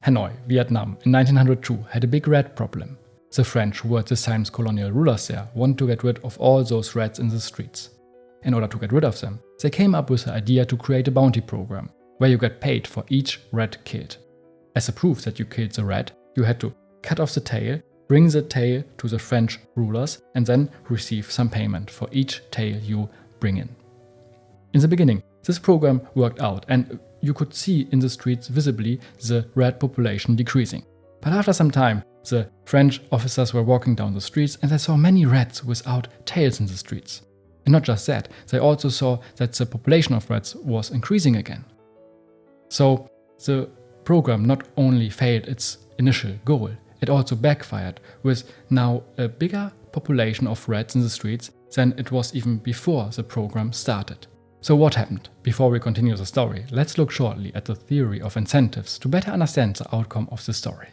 Hanoi, Vietnam, in 1902 had a big rat problem. The French, who were at this time colonial rulers there, wanted to get rid of all those rats in the streets. In order to get rid of them, they came up with the idea to create a bounty program, where you get paid for each rat killed. As a proof that you killed the rat, you had to cut off the tail, bring the tail to the French rulers, and then receive some payment for each tail you bring in. In the beginning, this program worked out, and you could see in the streets visibly the rat population decreasing. But after some time, the French officers were walking down the streets and they saw many rats without tails in the streets. And not just that, they also saw that the population of rats was increasing again. So the program not only failed its initial goal, it also backfired with now a bigger population of rats in the streets than it was even before the program started. So what happened? Before we continue the story, let's look shortly at the theory of incentives to better understand the outcome of the story.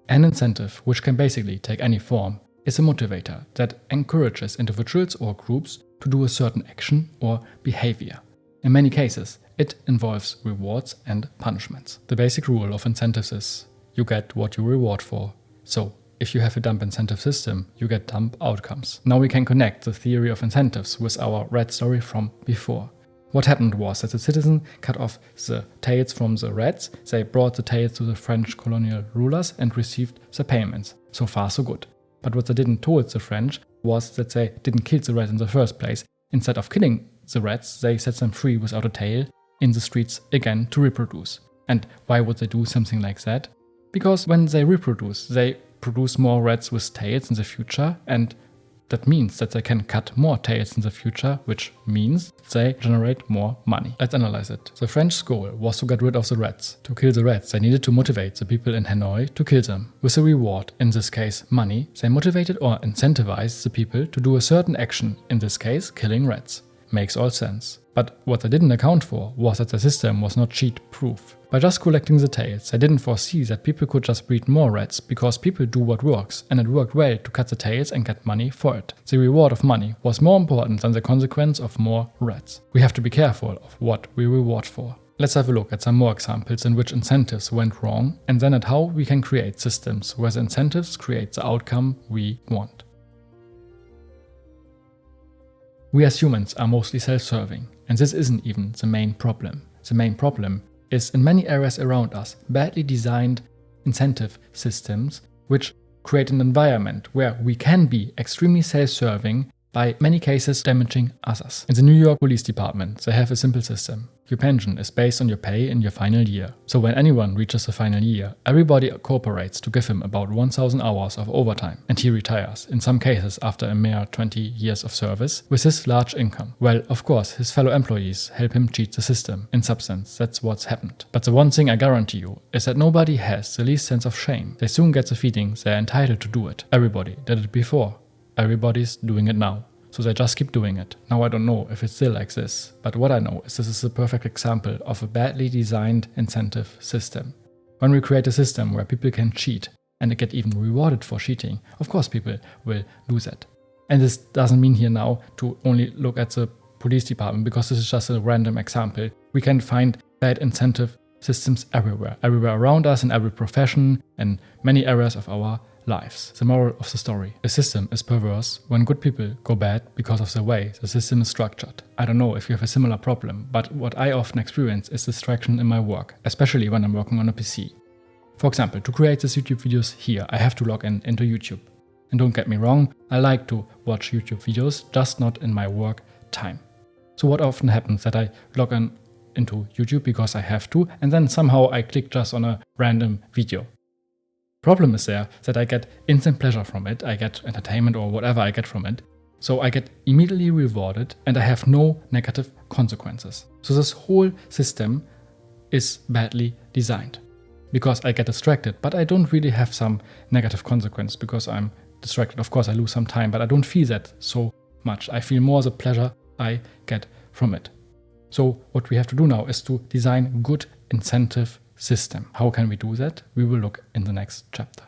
An incentive, which can basically take any form, is a motivator that encourages individuals or groups to do a certain action or behavior. In many cases, it involves rewards and punishments. The basic rule of incentives is you get what you reward for. So, if you have a dumb incentive system, you get dumb outcomes. Now we can connect the theory of incentives with our rat story from before. What happened was that the citizen cut off the tails from the rats, they brought the tails to the French colonial rulers and received the payments. So far so good. But what they didn't tell the French was that they didn't kill the rats in the first place. Instead of killing the rats, they set them free without a tail in the streets again to reproduce. And why would they do something like that? Because when they reproduce, they produce more rats with tails in the future, and that means that they can cut more tails in the future, which means they generate more money. Let's analyze it. The French goal was to get rid of the rats. To kill the rats, they needed to motivate the people in Hanoi to kill them. With a reward, in this case money, they motivated or incentivized the people to do a certain action, in this case killing rats. Makes all sense. But what they didn't account for was that the system was not cheat-proof. By just collecting the tails, they didn't foresee that people could just breed more rats because people do what works, and it worked well to cut the tails and get money for it. The reward of money was more important than the consequence of more rats. We have to be careful of what we reward for. Let's have a look at some more examples in which incentives went wrong, and then at how we can create systems where the incentives create the outcome we want. We as humans are mostly self-serving, and this isn't even the main problem. The main problem is in many areas around us badly designed incentive systems which create an environment where we can be extremely self-serving, by many cases damaging others. In the New York Police Department, they have a simple system. Your pension is based on your pay in your final year. So when anyone reaches the final year, everybody cooperates to give him about 1,000 hours of overtime, and he retires, in some cases after a mere 20 years of service, with his large income. Well, of course, his fellow employees help him cheat the system. In substance, that's what's happened. But the one thing I guarantee you is that nobody has the least sense of shame. They soon get the feeling they're entitled to do it. Everybody did it before. Everybody's doing it now. So they just keep doing it. Now I don't know if it's still like this, but what I know is this is a perfect example of a badly designed incentive system. When we create a system where people can cheat and get even rewarded for cheating, of course people will do that. And this doesn't mean here now to only look at the police department, because this is just a random example. We can find bad incentive systems everywhere around us, in every profession, and many areas of our lives. The moral of the story: a system is perverse when good people go bad because of the way the system is structured. I don't know if you have a similar problem, but what I often experience is distraction in my work, especially when I'm working on a PC. For example, to create these YouTube videos here, I have to log into YouTube. And don't get me wrong, I like to watch YouTube videos, just not in my work time. So what often happens that I log into YouTube because I have to, and then somehow I click just on a random video. Problem is there that I get instant pleasure from it, I get entertainment or whatever I get from it, so I get immediately rewarded and I have no negative consequences. So this whole system is badly designed, because I get distracted, but I don't really have some negative consequence because I'm distracted. Of course I lose some time, but I don't feel that so much. I feel more the pleasure I get from it. So what we have to do now is to design good incentive system. How can we do that? We will look in the next chapter.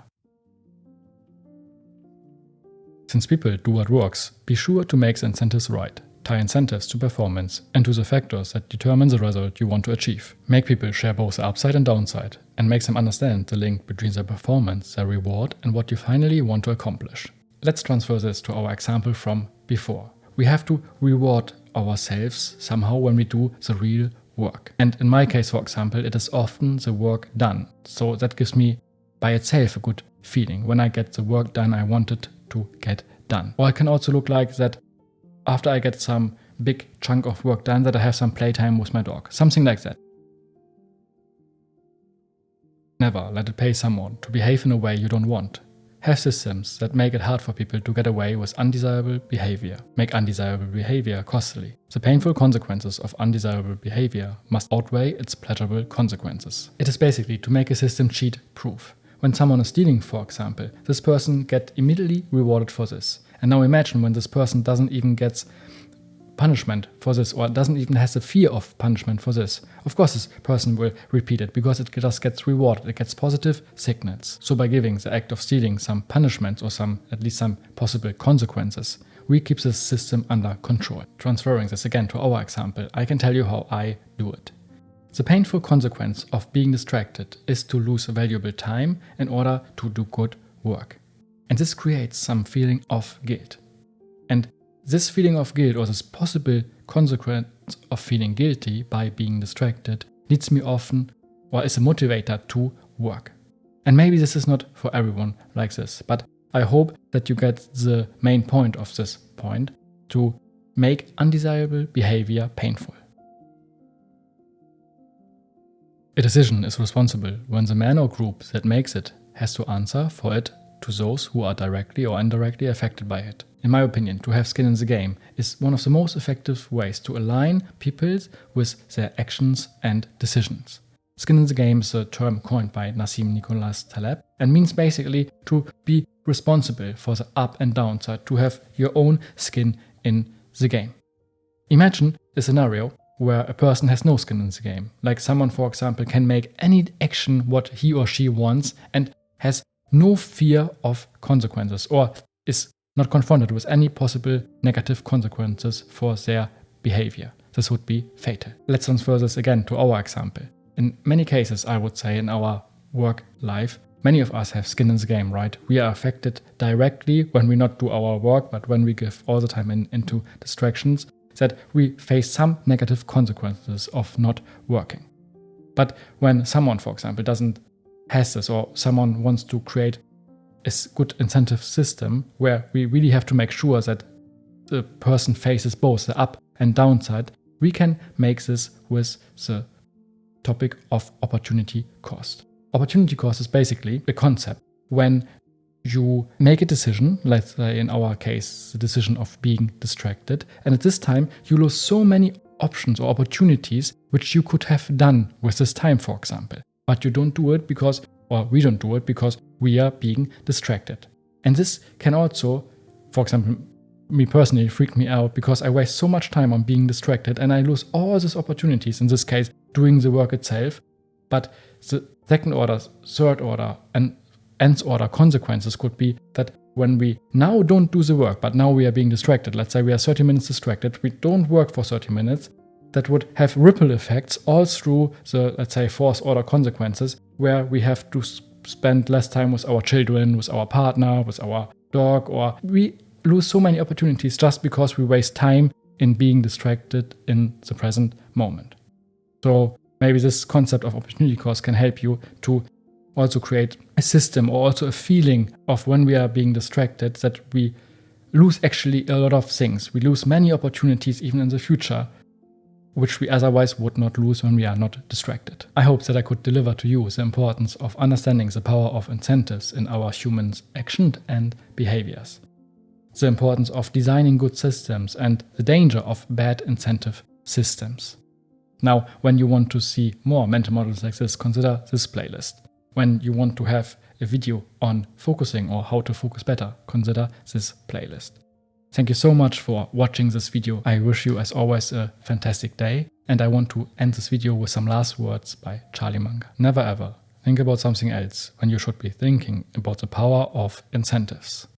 Since people do what works, be sure to make the incentives right. Tie incentives to performance and to the factors that determine the result you want to achieve. Make people share both the upside and downside, and make them understand the link between their performance, their reward, and what you finally want to accomplish. Let's transfer this to our example from before. We have to reward ourselves somehow when we do the real work. And in my case, for example, it is often the work done. So that gives me by itself a good feeling when I get the work done I wanted to get done. Or it can also look like that after I get some big chunk of work done, that I have some playtime with my dog. Something like that. Never let it pay someone to behave in a way you don't want. Have systems that make it hard for people to get away with undesirable behavior. Make undesirable behavior costly. The painful consequences of undesirable behavior must outweigh its pleasurable consequences. It is basically to make a system cheat-proof. When someone is stealing, for example, this person gets immediately rewarded for this. And now imagine when this person doesn't even get punishment for this, or doesn't even has a fear of punishment for this. Of course this person will repeat it because it just gets rewarded, it gets positive signals. So by giving the act of stealing some punishment or at least some possible consequences, we keep the system under control. Transferring this again to our example, I can tell you how I do it. The painful consequence of being distracted is to lose valuable time in order to do good work. And this creates some feeling of guilt. And this feeling of guilt, or this possible consequence of feeling guilty by being distracted, leads me often, or is a motivator to work. And maybe this is not for everyone like this, but I hope that you get the main point of this point, to make undesirable behavior painful. A decision is responsible when the man or group that makes it has to answer for it to those who are directly or indirectly affected by it. In my opinion, to have skin in the game is one of the most effective ways to align people with their actions and decisions. Skin in the game is a term coined by Nassim Nicholas Taleb and means basically to be responsible for the up and downside, to have your own skin in the game. Imagine a scenario where a person has no skin in the game. Like someone, for example, can make any action what he or she wants and has no fear of consequences, or is not confronted with any possible negative consequences for their behavior. This would be fatal. Let's transfer this again to our example. In many cases, I would say in our work life, many of us have skin in the game, right? We are affected directly when we not do our work, but when we give all the time into distractions, that we face some negative consequences of not working. But when someone, for example, doesn't has this, or someone wants to create a good incentive system where we really have to make sure that the person faces both the up and downside, we can make this with the topic of opportunity cost. Opportunity cost is basically a concept when you make a decision, let's say in our case, the decision of being distracted, and at this time you lose so many options or opportunities which you could have done with this time, for example. But you don't do it because, or we don't do it because we are being distracted. And this can also, for example, me personally freak me out because I waste so much time on being distracted and I lose all these opportunities, in this case, doing the work itself. But the second order, third order, and nth order consequences could be that when we now don't do the work, but now we are being distracted, let's say we are 30 minutes distracted, we don't work for 30 minutes, that would have ripple effects all through the, let's say, fourth order consequences, where we have to spend less time with our children, with our partner, with our dog, or we lose so many opportunities just because we waste time in being distracted in the present moment. So maybe this concept of opportunity cost can help you to also create a system or also a feeling of when we are being distracted that we lose actually a lot of things. We lose many opportunities even in the future, which we otherwise would not lose when we are not distracted. I hope that I could deliver to you the importance of understanding the power of incentives in our humans' actions and behaviors, the importance of designing good systems and the danger of bad incentive systems. Now, when you want to see more mental models like this, consider this playlist. When you want to have a video on focusing or how to focus better, consider this playlist. Thank you so much for watching this video. I wish you, as always, a fantastic day. And I want to end this video with some last words by Charlie Munger. Never ever think about something else when you should be thinking about the power of incentives.